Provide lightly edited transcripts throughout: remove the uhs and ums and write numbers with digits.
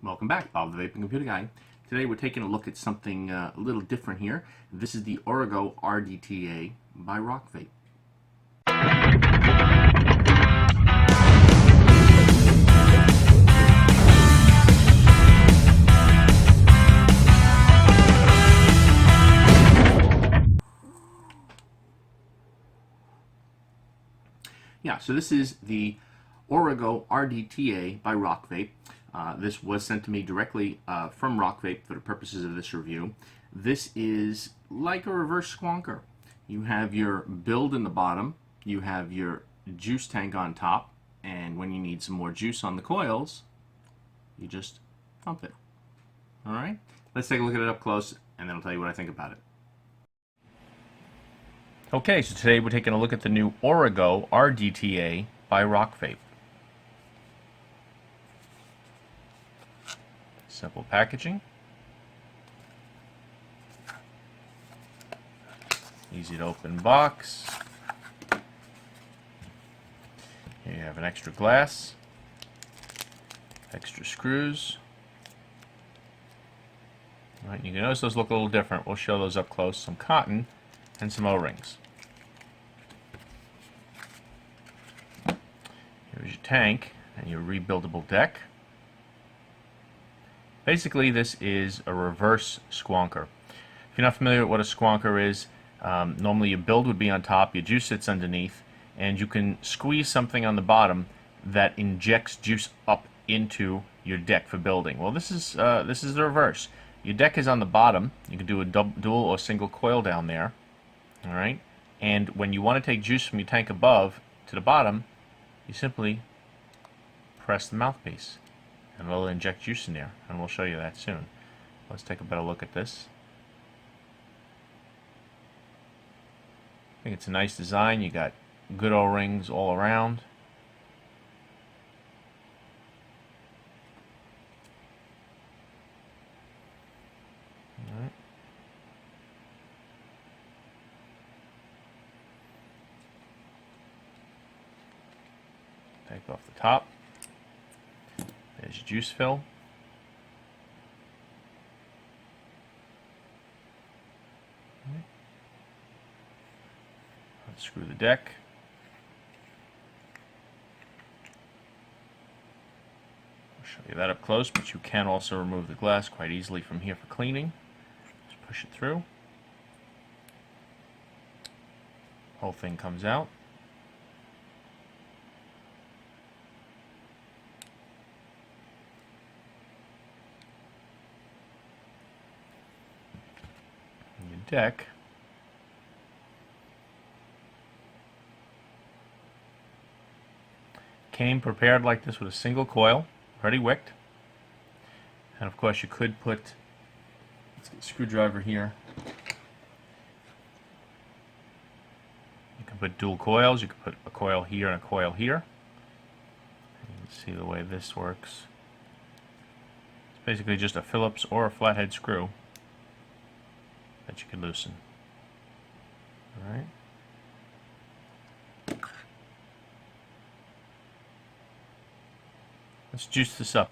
Welcome back, Bob the Vaping Computer Guy. Today we're taking a look at something a little different here. This is the Origo RDTA by rocvape. Yeah, so this is the Origo RDTA by rocvape. This was sent to me directly from rocvape for the purposes of this review. This is like a reverse squonker. You have your build in the bottom, you have your juice tank on top, and when you need some more juice on the coils, you just pump it. Alright, let's take a look at it up close and then I'll tell you what I think about it. Okay, so today we're taking a look at the new Origo RDTA by rocvape. Simple packaging. Easy to open box. Here you have an extra glass, extra screws. All right, you can notice those look a little different. We'll show those up close. Some cotton and some O-rings. Here's your tank and your rebuildable deck. Basically, this is a reverse squonker. If you're not familiar with what a squonker is, normally your build would be on top, your juice sits underneath, and you can squeeze something on the bottom that injects juice up into your deck for building. Well, this is the reverse. Your deck is on the bottom. You can do a dual or single coil down there. All right, and when you want to take juice from your tank above to the bottom, you simply press the mouthpiece and it'll inject juice in there, and we'll show you that soon. Let's take a better look at this. I think it's a nice design. You got good O-rings all around. All right. Take off the top. There's your juice fill. Unscrew the deck. I'll show you that up close, but you can also remove the glass quite easily from here for cleaning. Just push it through. Whole thing comes out. Deck came prepared like this with a single coil, ready wicked. And of course you could put, let's get a screwdriver here. You can put dual coils, you can put a coil here and a coil here. And you can see the way this works. It's basically just a Phillips or a flathead screw that you can loosen. All right. Let's juice this up.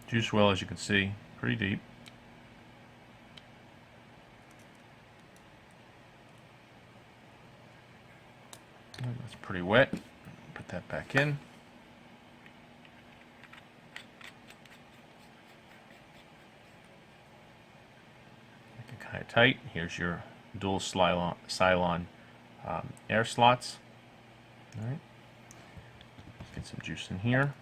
Juice well, as you can see, pretty deep. That's pretty wet. Put that back in. Make it kind of tight. Here's your dual Cylon air slots. All right. Get some juice in here.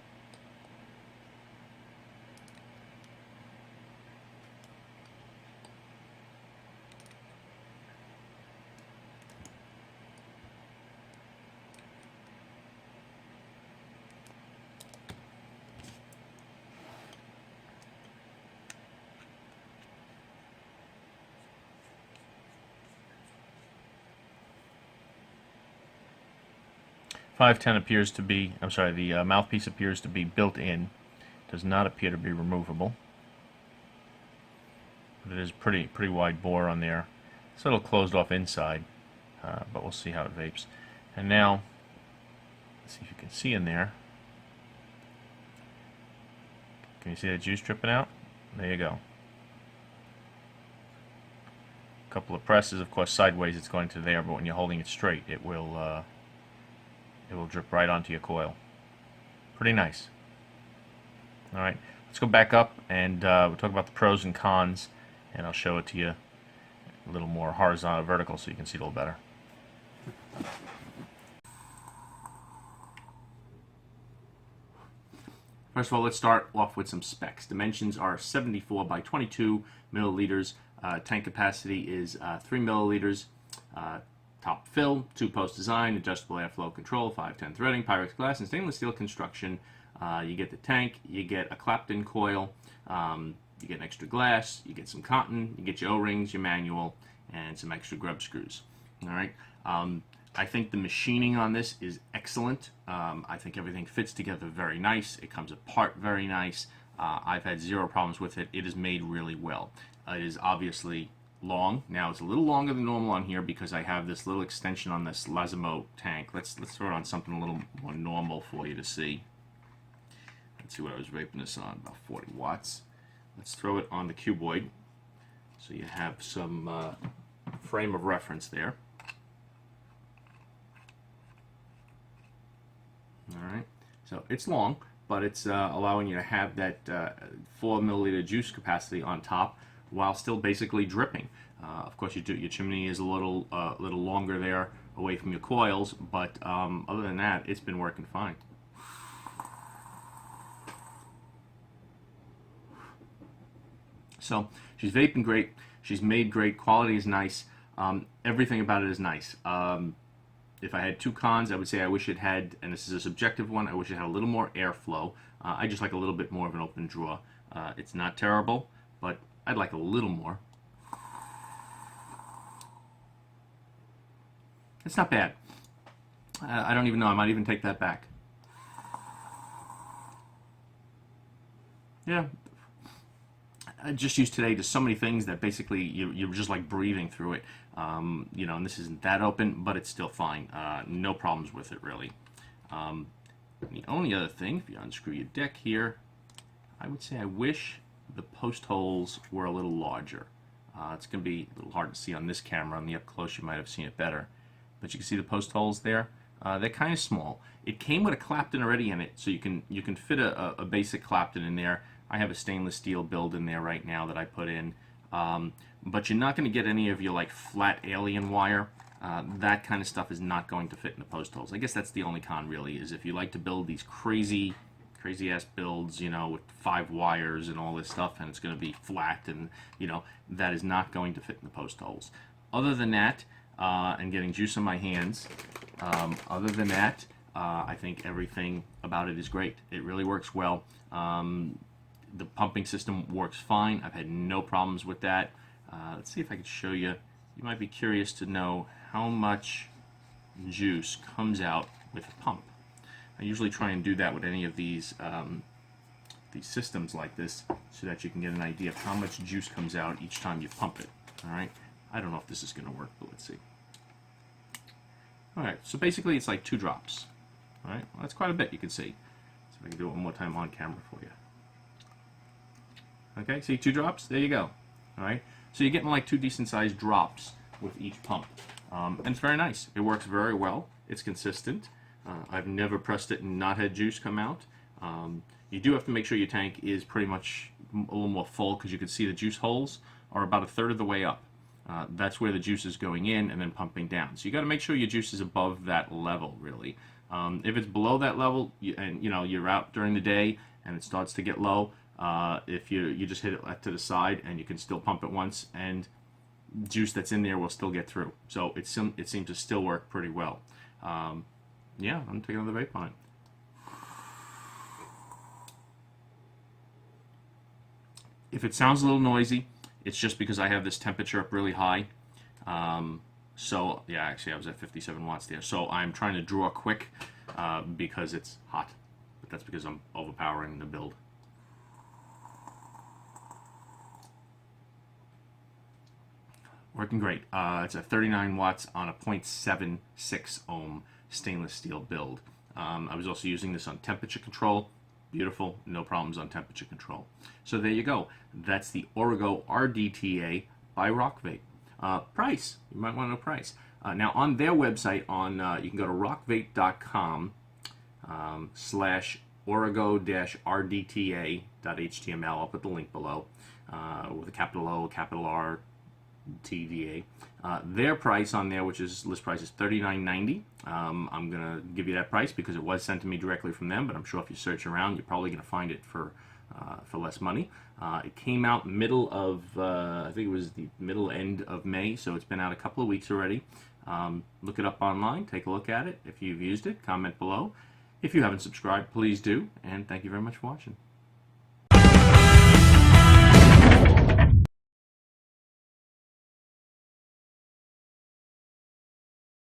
510 appears to be, I'm sorry, the mouthpiece appears to be built in. Does not appear to be removable. But it is pretty wide bore on there. It's a little closed off inside, but we'll see how it vapes. And now, let's see if you can see in there. Can you see the juice dripping out? There you go. A couple of presses, of course, sideways it's going to there, but when you're holding it straight, it will drip right onto your coil. Pretty nice. All right, let's go back up and we'll talk about the pros and cons, and I'll show it to you a little more horizontal, vertical, so you can see it a little better. First of all, let's start off with some specs. Dimensions are 74 by 22 milliliters. Tank capacity is 3 milliliters. Top fill, 2-post design, adjustable airflow control, 510 threading, Pyrex glass, and stainless steel construction. You get the tank, you get a clapped-in coil, you get an extra glass, you get some cotton, you get your O-rings, your manual, and some extra grub screws. All right. I think the machining on this is excellent. I think everything fits together very nice. It comes apart very nice. I've had zero problems with it. It is made really well. It is obviously long. Now it's a little longer than normal on here because I have this little extension on this Lazimo tank. Let's throw it on something a little more normal for you to see. Let's see what I was vaping this on, about 40 watts. Let's throw it on the cuboid so you have some frame of reference there. Alright, so it's long, but it's allowing you to have that 4 milliliter juice capacity on top while still basically dripping. Of course, your chimney is a little longer there away from your coils, but other than that, it's been working fine. So she's vaping great, she's made great, quality is nice, everything about it is nice. If I had two cons, I would say I wish it had, and this is a subjective one, I wish it had a little more airflow. I just like a little bit more of an open draw. It's not terrible, but I'd like a little more. It's not bad. I don't even know, I might even take that back. Yeah. I just used today to so many things that basically you're just like breathing through it. You know, and this isn't that open, but it's still fine. No problems with it, really. The only other thing, if you unscrew your deck here, I would say I wish the post holes were a little larger. It's going to be a little hard to see on this camera. On the up close, you might have seen it better. But you can see the post holes there. They're kind of small. It came with a Clapton already in it, so you can fit a basic Clapton in there. I have a stainless steel build in there right now that I put in. But you're not going to get any of your like flat alien wire. That kind of stuff is not going to fit in the post holes. I guess that's the only con really, is if you like to build these crazy ass builds, you know, with 5 wires and all this stuff, and it's going to be flat, and you know, that is not going to fit in the post holes. Other than that, and getting juice on my hands, other than that, I think everything about it is great. It really works well. The pumping system works fine. I've had no problems with that. Let's see if I can show you. You might be curious to know how much juice comes out with a pump. I usually try and do that with any of these systems like this so that you can get an idea of how much juice comes out each time you pump it. Alright, I don't know if this is going to work, but let's see. Alright, so basically it's like 2 drops. Alright, well, that's quite a bit, you can see. So if I can do it one more time on camera for you. Okay, see 2 drops? There you go. Alright, so you're getting like 2 decent sized drops with each pump. And it's very nice. It works very well. It's consistent. I've never pressed it and not had juice come out. You do have to make sure your tank is pretty much a little more full, because you can see the juice holes are about 1/3 of the way up. That's where the juice is going in and then pumping down. So you got to make sure your juice is above that level, really. If it's below that level, and you know you're out during the day and it starts to get low, if you just hit it to the side and you can still pump it once, and juice that's in there will still get through. So it seems to still work pretty well. Yeah, I'm taking another vape on it. If it sounds a little noisy, it's just because I have this temperature up really high. So, yeah, actually I was at 57 watts there. So I'm trying to draw quick because it's hot. But that's because I'm overpowering the build. Working great. It's at 39 watts on a 0.76 ohm stainless steel build. I was also using this on temperature control. Beautiful, no problems on temperature control. So there you go. That's the Origo RDTA by rocvape. Price, you might want to know price. Now on their website, you can go to rocvape.com slash origo-rdta.html. I'll put the link below with a capital O, capital R, TDA. Their price on there, which is list price, is $39.90. I'm gonna give you that price because it was sent to me directly from them, but I'm sure if you search around, you're probably gonna find it for less money. It came out middle of, I think it was the middle end of May, so it's been out a couple of weeks already. Look it up online, take a look at it. If you've used it, comment below. If you haven't subscribed, please do, and thank you very much for watching.